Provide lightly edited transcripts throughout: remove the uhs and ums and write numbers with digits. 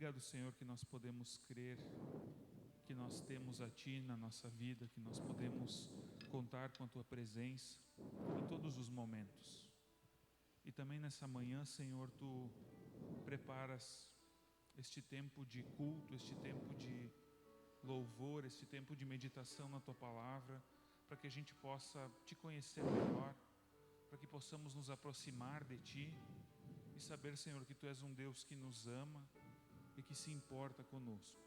obrigado, Senhor, que nós podemos crer que nós temos a Ti na nossa vida, que nós podemos contar com a Tua presença em todos os momentos. E também nessa manhã, Senhor, Tu preparas este tempo de culto, este tempo de louvor, este tempo de meditação na Tua Palavra, para que a gente possa Te conhecer melhor, para que possamos nos aproximar de Ti e saber, Senhor, que Tu és um Deus que nos ama e que se importa conosco.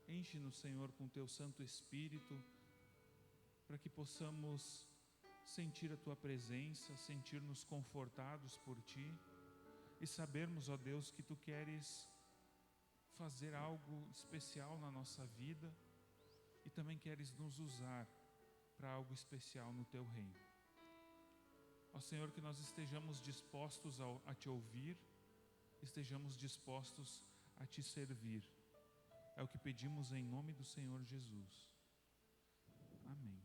Enche-nos, Senhor, com Teu Santo Espírito, para que possamos sentir a Tua presença, sentir-nos confortados por Ti e sabermos, ó Deus, que Tu queres fazer algo especial na nossa vida e também queres nos usar para algo especial no Teu reino. Ó Senhor, que nós estejamos dispostos a Te ouvir, estejamos dispostos a Te servir. É o que pedimos em nome do Senhor Jesus. Amém.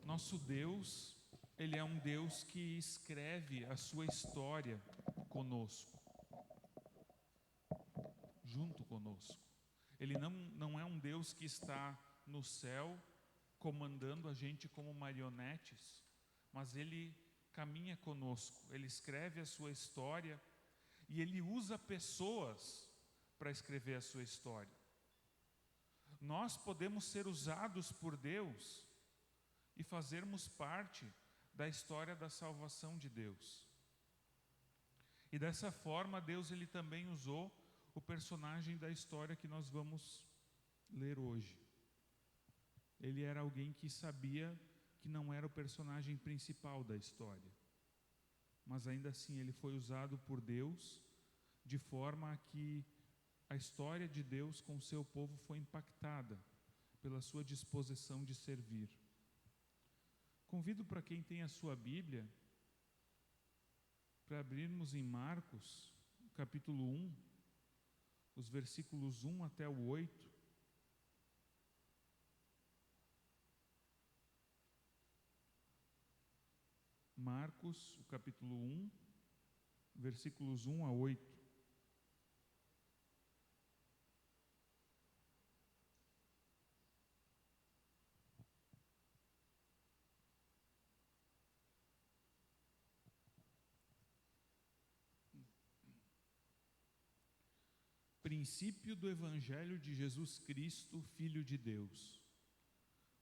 Nosso Deus, Ele é um Deus que escreve a sua história conosco, junto conosco. Ele não é um Deus que está no céu comandando a gente como marionetes, mas Ele caminha conosco, Ele escreve a sua história e Ele usa pessoas para escrever a sua história. Nós podemos ser usados por Deus e fazermos parte da história da salvação de Deus. E dessa forma, Deus Ele também usou o personagem da história que nós vamos ler hoje. Ele era alguém que sabia que não era o personagem principal da história, mas ainda assim ele foi usado por Deus de forma a que a história de Deus com o seu povo foi impactada pela sua disposição de servir. Convido para quem tem a sua Bíblia para abrirmos em Marcos, capítulo 1, os versículos 1 até o 8. Marcos, o capítulo 1, versículos 1 a 8. Princípio do Evangelho de Jesus Cristo, Filho de Deus.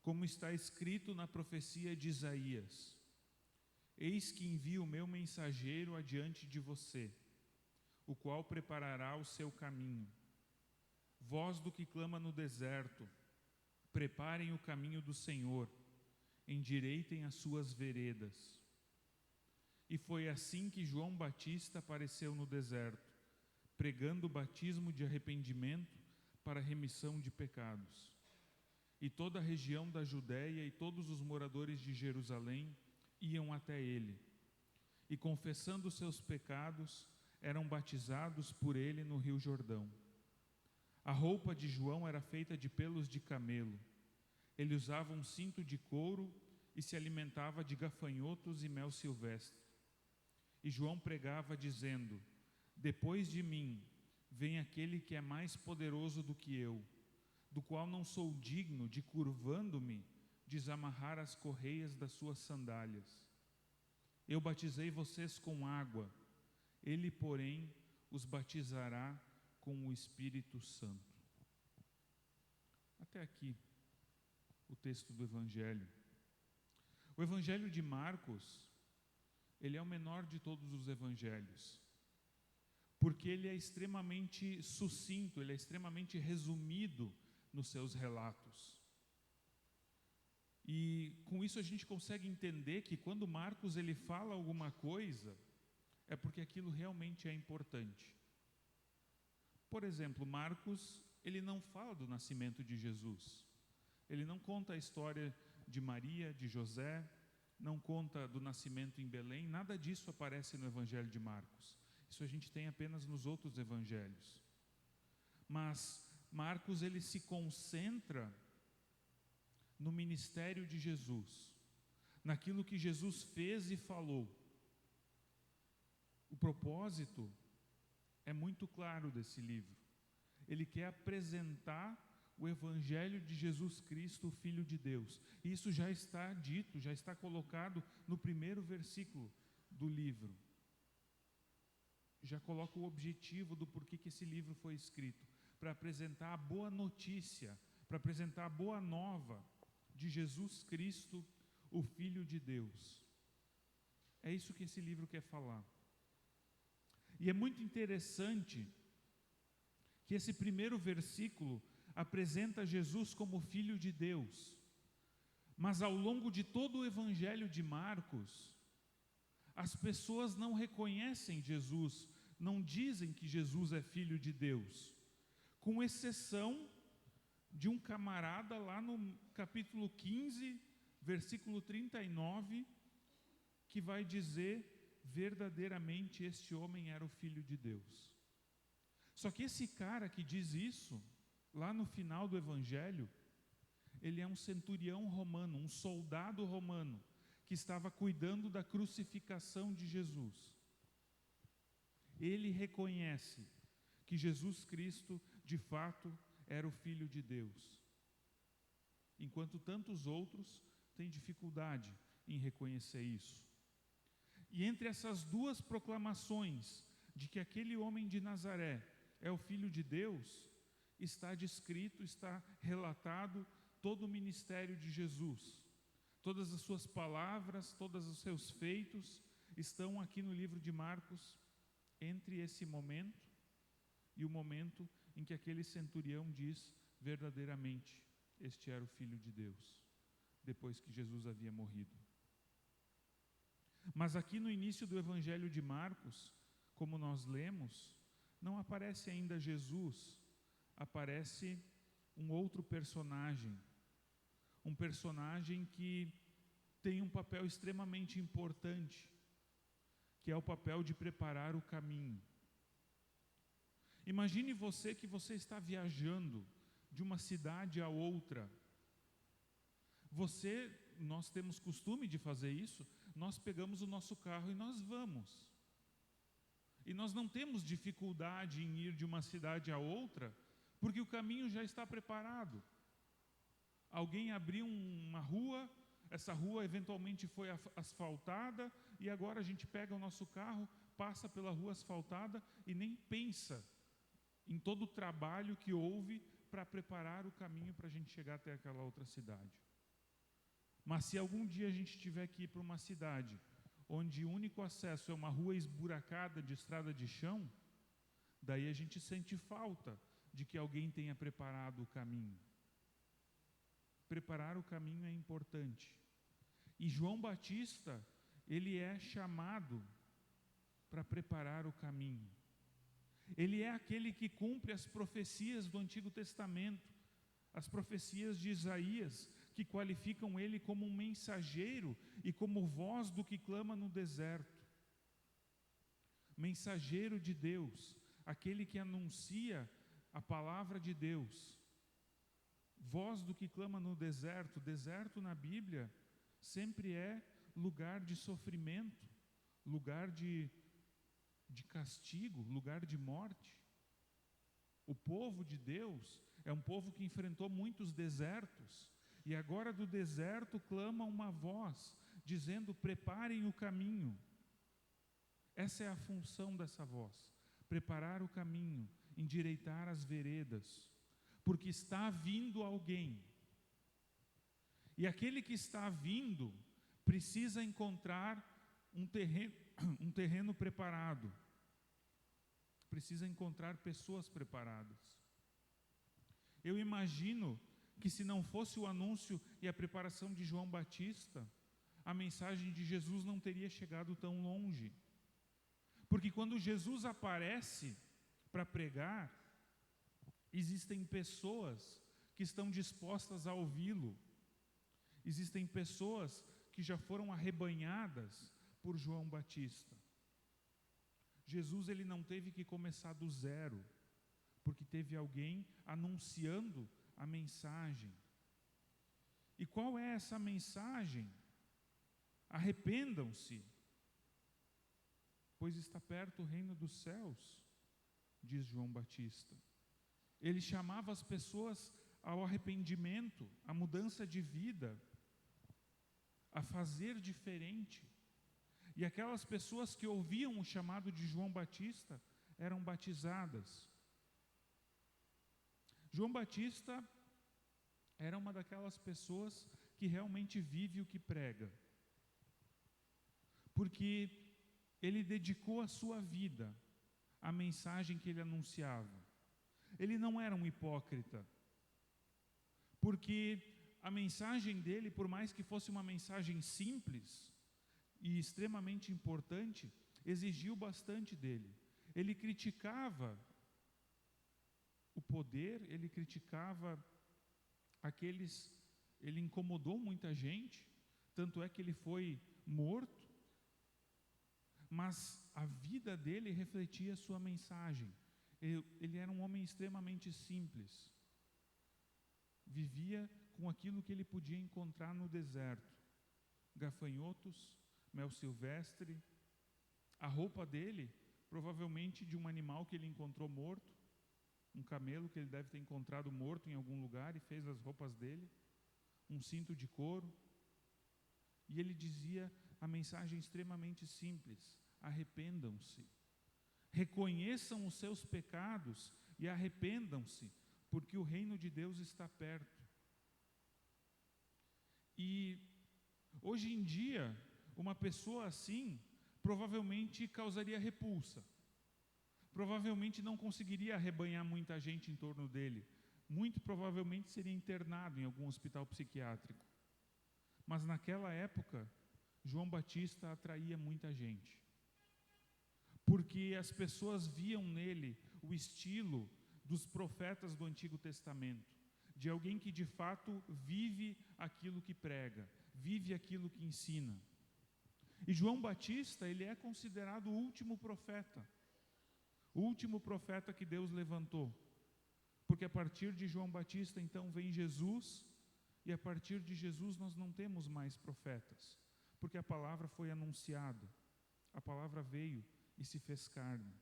Como está escrito na profecia de Isaías: Eis que envio o meu mensageiro adiante de você, o qual preparará o seu caminho. Voz do que clama no deserto: preparem o caminho do Senhor, endireitem as suas veredas. E foi assim que João Batista apareceu no deserto, pregando o batismo de arrependimento para a remissão de pecados. E toda a região da Judéia e todos os moradores de Jerusalém iam até ele, e confessando seus pecados, eram batizados por ele no Rio Jordão. A roupa de João era feita de pelos de camelo. Ele usava um cinto de couro e se alimentava de gafanhotos e mel silvestre. E João pregava dizendo: Depois de mim vem aquele que é mais poderoso do que eu, do qual não sou digno de, curvando-me, desamarrar as correias das suas sandálias. Eu batizei vocês com água, ele, porém, os batizará com o Espírito Santo. Até aqui o texto do Evangelho. O Evangelho de Marcos, ele é o menor de todos os evangelhos, porque ele é extremamente sucinto, ele é extremamente resumido nos seus relatos. E com isso a gente consegue entender que quando Marcos ele fala alguma coisa, é porque aquilo realmente é importante. Por exemplo, Marcos, ele não fala do nascimento de Jesus. Ele não conta a história de Maria, de José, não conta do nascimento em Belém, nada disso aparece no Evangelho de Marcos. Isso a gente tem apenas nos outros evangelhos. Mas Marcos ele se concentra no ministério de Jesus, naquilo que Jesus fez e falou. O propósito é muito claro desse livro. Ele quer apresentar o Evangelho de Jesus Cristo, o Filho de Deus. Isso já está dito, já está colocado no primeiro versículo do livro. Já coloca o objetivo do porquê que esse livro foi escrito. Para apresentar a boa notícia, para apresentar a boa nova de Jesus Cristo, o Filho de Deus. É isso que esse livro quer falar. E é muito interessante que esse primeiro versículo apresenta Jesus como Filho de Deus. Mas ao longo de todo o Evangelho de Marcos, as pessoas não reconhecem Jesus, não dizem que Jesus é Filho de Deus, com exceção de um camarada lá no capítulo 15, versículo 39, que vai dizer: verdadeiramente este homem era o Filho de Deus. Só que esse cara que diz isso, lá no final do Evangelho, ele é um centurião romano, um soldado romano, que estava cuidando da crucificação de Jesus. Ele reconhece que Jesus Cristo, de fato, era o Filho de Deus, enquanto tantos outros têm dificuldade em reconhecer isso. E entre essas duas proclamações de que aquele homem de Nazaré é o Filho de Deus, está descrito, está relatado todo o ministério de Jesus. Todas as suas palavras, todos os seus feitos estão aqui no livro de Marcos, entre esse momento e o momento em que aquele centurião diz: verdadeiramente, este era o Filho de Deus, depois que Jesus havia morrido. Mas aqui no início do Evangelho de Marcos, como nós lemos, não aparece ainda Jesus, aparece um outro personagem, um personagem que tem um papel extremamente importante, que é o papel de preparar o caminho. Imagine você que você está viajando de uma cidade a outra. Nós temos costume de fazer isso, nós pegamos o nosso carro e nós vamos. E nós não temos dificuldade em ir de uma cidade a outra, porque o caminho já está preparado. Alguém abriu uma rua, essa rua eventualmente foi asfaltada, e agora a gente pega o nosso carro, passa pela rua asfaltada e nem pensa em todo o trabalho que houve para preparar o caminho para a gente chegar até aquela outra cidade. Mas se algum dia a gente tiver que ir para uma cidade onde o único acesso é uma rua esburacada de estrada de chão, daí a gente sente falta de que alguém tenha preparado o caminho. Preparar o caminho é importante. E João Batista, ele é chamado para preparar o caminho. Ele é aquele que cumpre as profecias do Antigo Testamento, as profecias de Isaías, que qualificam ele como um mensageiro e como voz do que clama no deserto. Mensageiro de Deus, aquele que anuncia a palavra de Deus. Voz do que clama no deserto. Deserto na Bíblia sempre é lugar de sofrimento, lugar de castigo, lugar de morte. O povo de Deus é um povo que enfrentou muitos desertos, e agora do deserto clama uma voz, dizendo: preparem o caminho. Essa é a função dessa voz: preparar o caminho, endireitar as veredas, porque está vindo alguém. E aquele que está vindo precisa encontrar um terreno preparado, precisa encontrar pessoas preparadas. Eu imagino que se não fosse o anúncio e a preparação de João Batista, a mensagem de Jesus não teria chegado tão longe. Porque quando Jesus aparece para pregar, existem pessoas que estão dispostas a ouvi-lo. Existem pessoas que já foram arrebanhadas por João Batista. Jesus, ele não teve que começar do zero, porque teve alguém anunciando a mensagem. E qual é essa mensagem? arrependam-se, pois está perto o reino dos céus, diz João Batista. Ele chamava as pessoas ao arrependimento, à mudança de vida, a fazer diferente. E aquelas pessoas que ouviam o chamado de João Batista eram batizadas. João Batista era uma daquelas pessoas que realmente vive o que prega, porque ele dedicou a sua vida à mensagem que ele anunciava. Ele não era um hipócrita, porque a mensagem dele, por mais que fosse uma mensagem simples e extremamente importante, exigiu bastante dele. Ele criticava o poder, ele criticava ele incomodou muita gente, tanto é que ele foi morto, mas a vida dele refletia a sua mensagem. Ele era um homem extremamente simples, vivia com aquilo que ele podia encontrar no deserto: gafanhotos, mel silvestre, a roupa dele, provavelmente de um animal que ele encontrou morto, um camelo que ele deve ter encontrado morto em algum lugar e fez as roupas dele, um cinto de couro. E ele dizia a mensagem extremamente simples: arrependam-se, reconheçam os seus pecados e arrependam-se, porque o reino de Deus está perto. E hoje em dia, uma pessoa assim provavelmente causaria repulsa, provavelmente não conseguiria arrebanhar muita gente em torno dele, muito provavelmente seria internado em algum hospital psiquiátrico. Mas naquela época, João Batista atraía muita gente, porque as pessoas viam nele o estilo dos profetas do Antigo Testamento, de alguém que de fato vive aquilo que prega, vive aquilo que ensina. E João Batista, ele é considerado o último profeta que Deus levantou, porque a partir de João Batista então vem Jesus, e a partir de Jesus nós não temos mais profetas, porque a palavra foi anunciada, a palavra veio e se fez carne.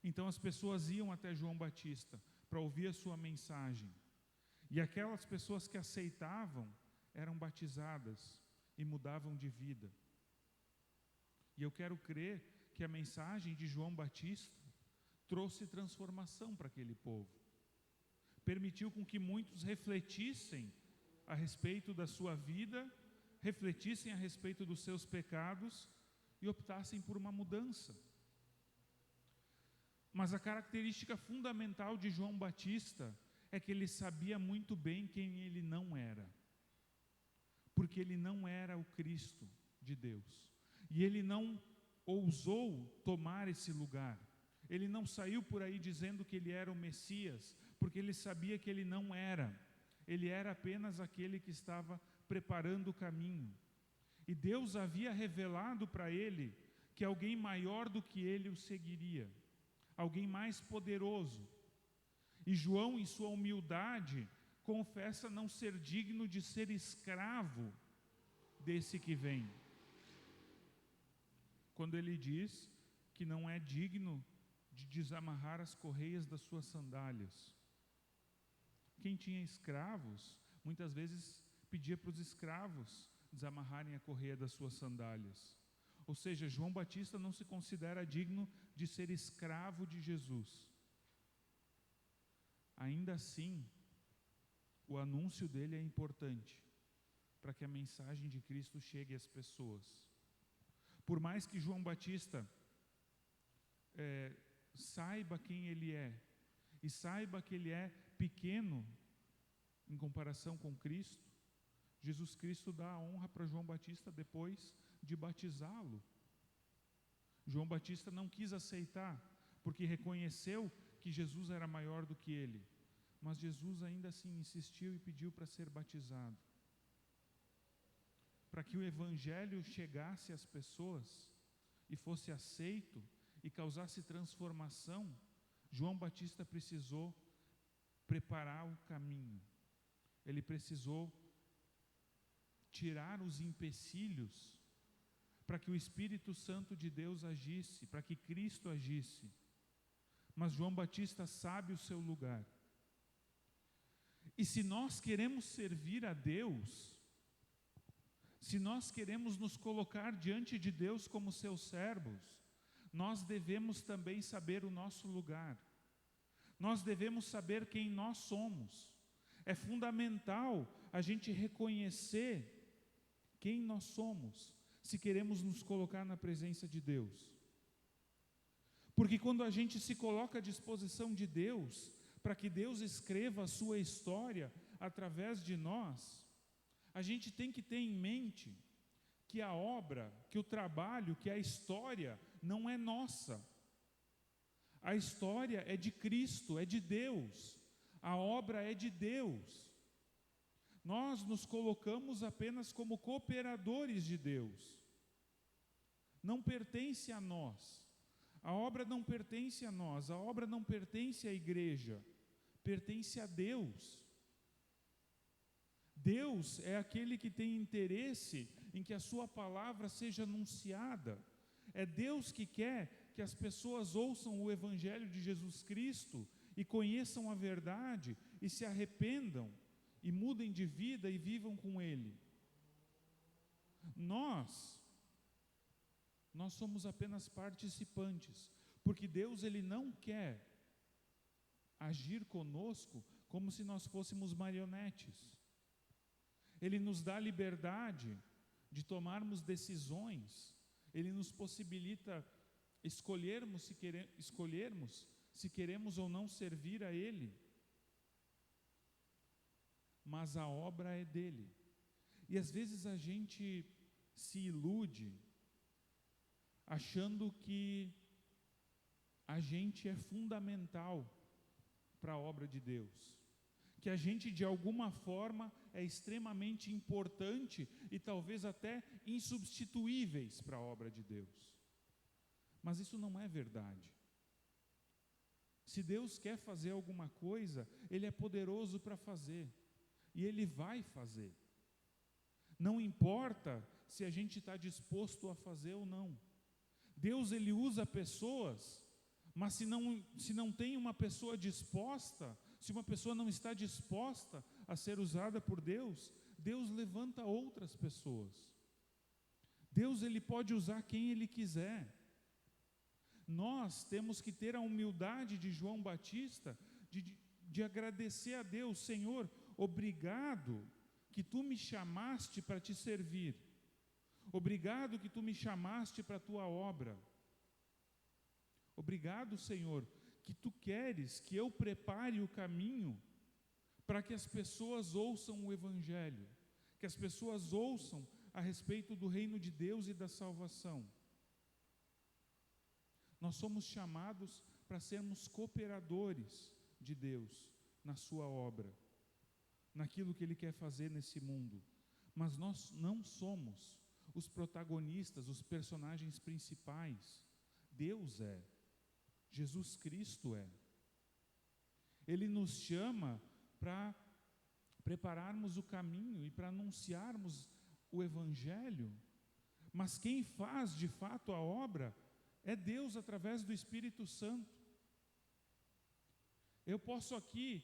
Então as pessoas iam até João Batista para ouvir a sua mensagem, e aquelas pessoas que aceitavam eram batizadas e mudavam de vida. E eu quero crer que a mensagem de João Batista trouxe transformação para aquele povo, permitiu com que muitos refletissem a respeito da sua vida, refletissem a respeito dos seus pecados e optassem por uma mudança. Mas a característica fundamental de João Batista é que ele sabia muito bem quem ele não era, porque ele não era o Cristo de Deus, e ele não ousou tomar esse lugar. Ele não saiu por aí dizendo que ele era o Messias, porque ele sabia que ele não era. Ele era apenas aquele que estava preparando o caminho. E Deus havia revelado para ele que alguém maior do que ele o seguiria, alguém mais poderoso. E João, em sua humildade, confessa não ser digno de ser escravo desse que vem, quando ele diz que não é digno de desamarrar as correias das suas sandálias. Quem tinha escravos, muitas vezes pedia para os escravos desamarrarem a correia das suas sandálias. Ou seja, João Batista não se considera digno de ser escravo de Jesus. Ainda assim, o anúncio dele é importante para que a mensagem de Cristo chegue às pessoas. Por mais que João Batista saiba quem ele é, e saiba que ele é pequeno em comparação com Cristo, Jesus Cristo dá a honra para João Batista depois de batizá-lo. João Batista não quis aceitar, porque reconheceu que Jesus era maior do que ele, mas Jesus ainda assim insistiu e pediu para ser batizado. Para que o Evangelho chegasse às pessoas e fosse aceito e causasse transformação, João Batista precisou preparar o caminho. Ele precisou tirar os empecilhos para que o Espírito Santo de Deus agisse, para que Cristo agisse. Mas João Batista sabe o seu lugar. E se nós queremos servir a Deus, se nós queremos nos colocar diante de Deus como seus servos, nós devemos também saber o nosso lugar. Nós devemos saber quem nós somos. É fundamental a gente reconhecer quem nós somos, se queremos nos colocar na presença de Deus. Porque quando a gente se coloca à disposição de Deus, para que Deus escreva a sua história através de nós, a gente tem que ter em mente que a obra, que o trabalho, que a história não é nossa. A história é de Cristo, é de Deus. A obra é de Deus. Nós nos colocamos apenas como cooperadores de Deus. Não pertence a nós. A obra não pertence a nós. A obra não pertence à igreja. Pertence a Deus. Deus é aquele que tem interesse em que a sua palavra seja anunciada. É Deus que quer que as pessoas ouçam o Evangelho de Jesus Cristo e conheçam a verdade e se arrependam e mudem de vida e vivam com Ele. Nós somos apenas participantes, porque Deus ele não quer agir conosco como se nós fôssemos marionetes. Ele nos dá liberdade de tomarmos decisões, Ele nos possibilita escolhermos se queremos ou não servir a Ele. Mas a obra é dele. E às vezes a gente se ilude, achando que a gente é fundamental para a obra de Deus, que a gente de alguma forma é extremamente importante e talvez até insubstituíveis para a obra de Deus. Mas isso não é verdade. Se Deus quer fazer alguma coisa, Ele é poderoso para fazer, e Ele vai fazer. Não importa se a gente está disposto a fazer ou não. Deus ele usa pessoas, mas se não tem uma pessoa disposta, se uma pessoa não está disposta a ser usada por Deus, Deus levanta outras pessoas. Deus ele pode usar quem Ele quiser. Nós temos que ter a humildade de João Batista, de agradecer a Deus. Senhor, obrigado que Tu me chamaste para Te servir. Obrigado que Tu me chamaste para a Tua obra. Obrigado, Senhor, que Tu queres que eu prepare o caminho para que as pessoas ouçam o Evangelho, que as pessoas ouçam a respeito do reino de Deus e da salvação. Nós somos chamados para sermos cooperadores de Deus na sua obra, naquilo que Ele quer fazer nesse mundo. Mas nós não somos os protagonistas, os personagens principais. Deus é. Jesus Cristo é. Ele nos chama para prepararmos o caminho e para anunciarmos o Evangelho. Mas quem faz de fato a obra é Deus através do Espírito Santo. Eu posso aqui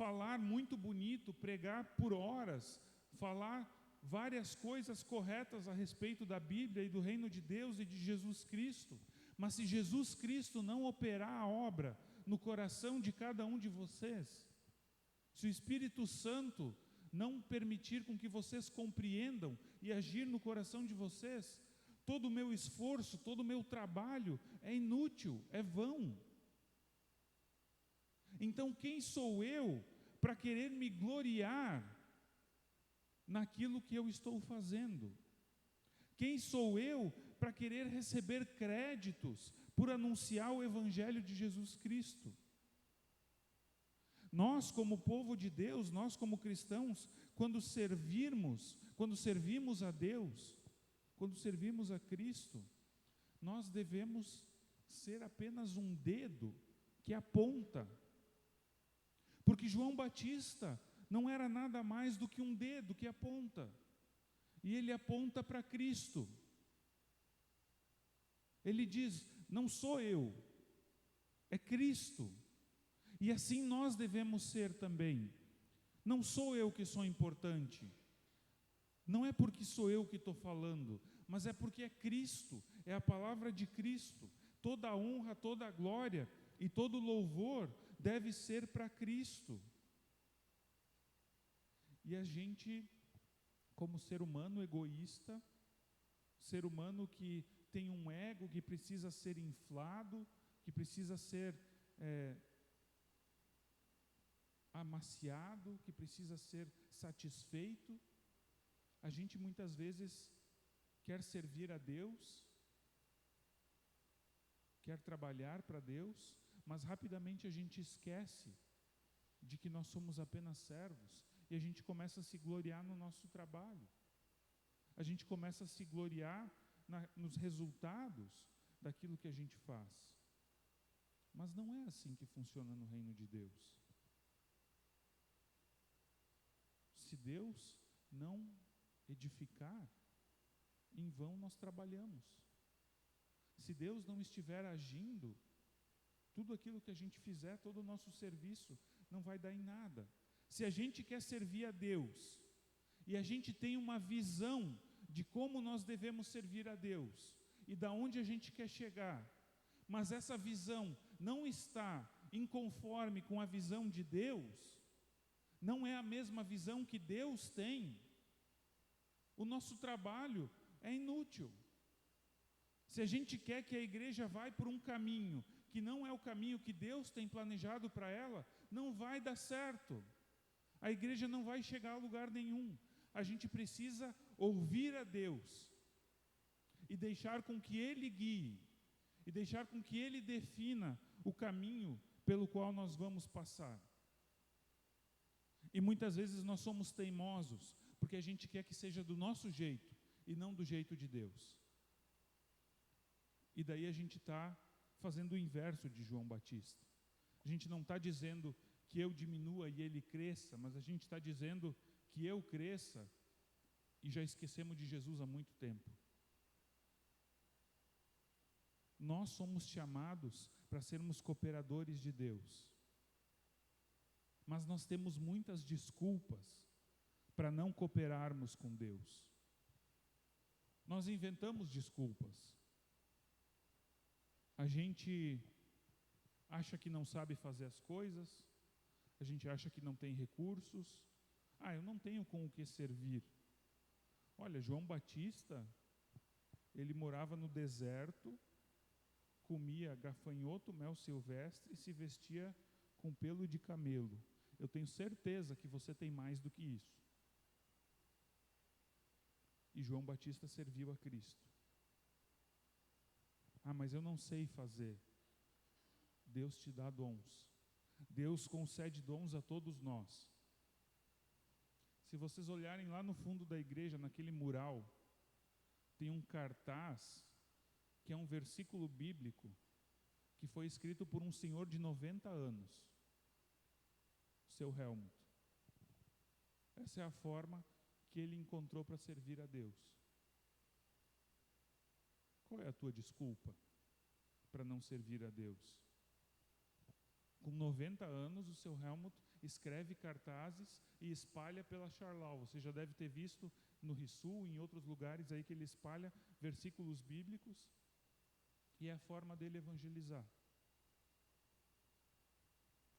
falar muito bonito, pregar por horas, falar várias coisas corretas a respeito da Bíblia e do reino de Deus e de Jesus Cristo, mas se Jesus Cristo não operar a obra no coração de cada um de vocês, se o Espírito Santo não permitir com que vocês compreendam e agir no coração de vocês, todo o meu esforço, todo o meu trabalho é inútil, é vão. Então quem sou eu para querer me gloriar naquilo que eu estou fazendo? Quem sou eu para querer receber créditos por anunciar o Evangelho de Jesus Cristo? Nós, como povo de Deus, nós como cristãos, quando servimos a Deus, quando servimos a Cristo, nós devemos ser apenas um dedo que aponta. Porque João Batista não era nada mais do que um dedo que aponta. e ele aponta para Cristo. Ele diz: não sou eu, é Cristo. E assim nós devemos ser também. Não sou eu que sou importante. Não é porque sou eu que estou falando, mas é porque é Cristo, é a palavra de Cristo. Toda a honra, toda a glória e todo o louvor deve ser para Cristo. E a gente, como ser humano egoísta, ser humano que tem um ego que precisa ser inflado, que precisa ser amaciado, que precisa ser satisfeito, a gente muitas vezes quer servir a Deus, quer trabalhar para Deus, mas rapidamente a gente esquece de que nós somos apenas servos e a gente começa a se gloriar no nosso trabalho. A gente começa a se gloriar nos resultados daquilo que a gente faz. Mas não é assim que funciona no reino de Deus. Se Deus não edificar, em vão nós trabalhamos. Se Deus não estiver agindo, tudo aquilo que a gente fizer, todo o nosso serviço, não vai dar em nada. Se a gente quer servir a Deus, e a gente tem uma visão de como nós devemos servir a Deus, e da onde a gente quer chegar, mas essa visão não está em conforme com a visão de Deus, não é a mesma visão que Deus tem, o nosso trabalho é inútil. Se a gente quer que a igreja vá por um caminho que não é o caminho que Deus tem planejado para ela, não vai dar certo. A igreja não vai chegar a lugar nenhum. A gente precisa ouvir a Deus e deixar com que Ele guie, e deixar com que Ele defina o caminho pelo qual nós vamos passar. E muitas vezes nós somos teimosos, porque a gente quer que seja do nosso jeito e não do jeito de Deus. E daí a gente está fazendo o inverso de João Batista. A gente não está dizendo que eu diminua e ele cresça, mas a gente está dizendo que eu cresça e já esquecemos de Jesus há muito tempo. Nós somos chamados para sermos cooperadores de Deus. Mas nós temos muitas desculpas para não cooperarmos com Deus. Nós inventamos desculpas. A gente acha que não sabe fazer as coisas, a gente acha que não tem recursos. Eu não tenho com o que servir. Olha, João Batista, ele morava no deserto, comia gafanhoto, mel silvestre e se vestia com pelo de camelo. Eu tenho certeza que você tem mais do que isso. E João Batista serviu a Cristo. Mas eu não sei fazer. Deus te dá dons. Deus concede dons a todos nós. Se vocês olharem lá no fundo da igreja, naquele mural, tem um cartaz que é um versículo bíblico que foi escrito por um senhor de 90 anos. Seu Helmut. Essa é a forma que ele encontrou para servir a Deus. Qual é a tua desculpa para não servir a Deus? Com 90 anos, o seu Helmut escreve cartazes e espalha pela Charlau. Você já deve ter visto no Rissul, em outros lugares aí que ele espalha versículos bíblicos, e é a forma dele evangelizar.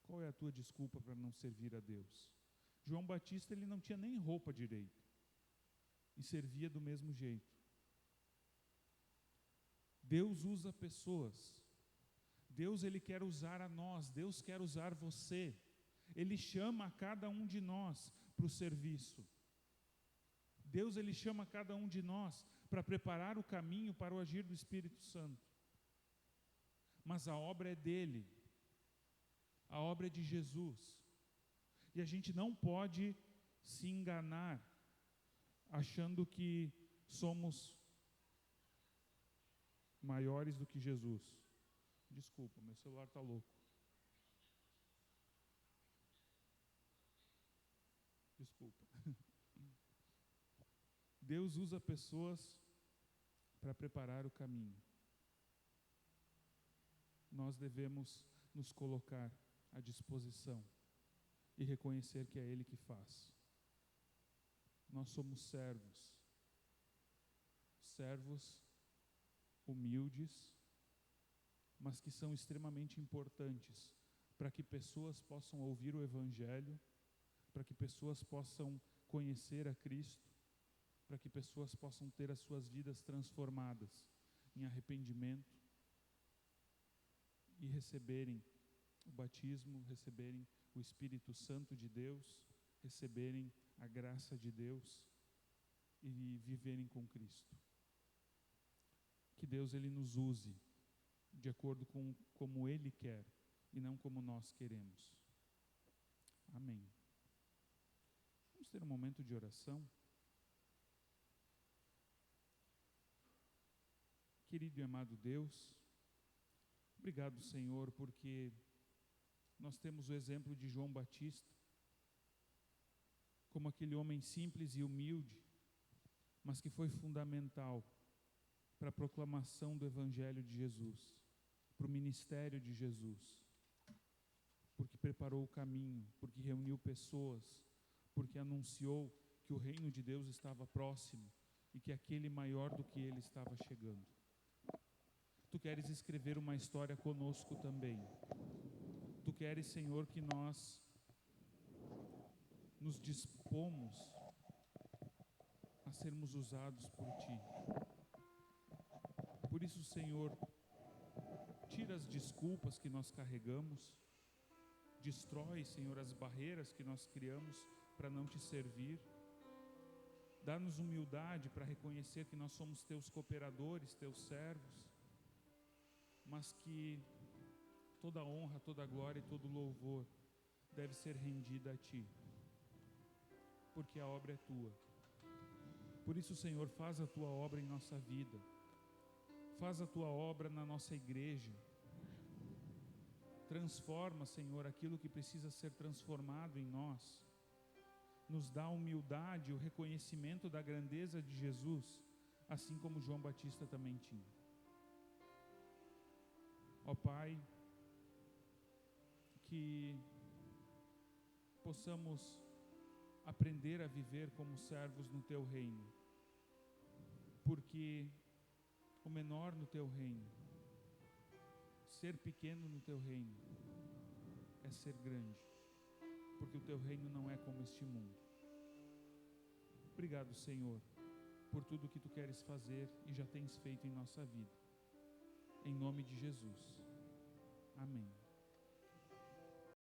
Qual é a tua desculpa para não servir a Deus? João Batista, ele não tinha nem roupa direito e servia do mesmo jeito. Deus usa pessoas. Deus, ele quer usar a nós. Deus quer usar você. Ele chama a cada um de nós para o serviço. Deus, ele chama cada um de nós para preparar o caminho para o agir do Espírito Santo. Mas a obra é dele. A obra é de Jesus. E a gente não pode se enganar achando que somos maiores do que Jesus. Desculpa, meu celular está louco. Desculpa. Deus usa pessoas para preparar o caminho. Nós devemos nos colocar à disposição e reconhecer que é Ele que faz. Nós somos servos humildes, mas que são extremamente importantes para que pessoas possam ouvir o Evangelho, para que pessoas possam conhecer a Cristo, para que pessoas possam ter as suas vidas transformadas em arrependimento e receberem o batismo, receberem o Espírito Santo de Deus, receberem a graça de Deus e viverem com Cristo. Que Deus Ele nos use de acordo com como Ele quer e não como nós queremos. Amém. Vamos ter um momento de oração. Querido e amado Deus, obrigado, Senhor, porque nós temos o exemplo de João Batista, como aquele homem simples e humilde, mas que foi fundamental para a proclamação do Evangelho de Jesus, para o ministério de Jesus, porque preparou o caminho, porque reuniu pessoas, porque anunciou que o reino de Deus estava próximo e que aquele maior do que ele estava chegando. Tu queres escrever uma história conosco também. Tu queres, Senhor, que nós nos dispomos a sermos usados por Ti. Por isso, Senhor, tira as desculpas que nós carregamos, destrói, Senhor, as barreiras que nós criamos para não Te servir. Dá-nos humildade para reconhecer que nós somos Teus cooperadores, Teus servos, mas que toda honra, toda glória e todo louvor deve ser rendida a Ti, porque a obra é Tua. Por isso, Senhor, faz a Tua obra em nossa vida, faz a Tua obra na nossa igreja, transforma, Senhor, aquilo que precisa ser transformado em nós, nos dá a humildade, o reconhecimento da grandeza de Jesus, assim como João Batista também tinha. Ó Pai, que possamos aprender a viver como servos no Teu reino, porque o menor no Teu reino, ser pequeno no Teu reino, é ser grande, porque o Teu reino não é como este mundo. Obrigado, Senhor, por tudo que Tu queres fazer e já tens feito em nossa vida. Em nome de Jesus. Amém.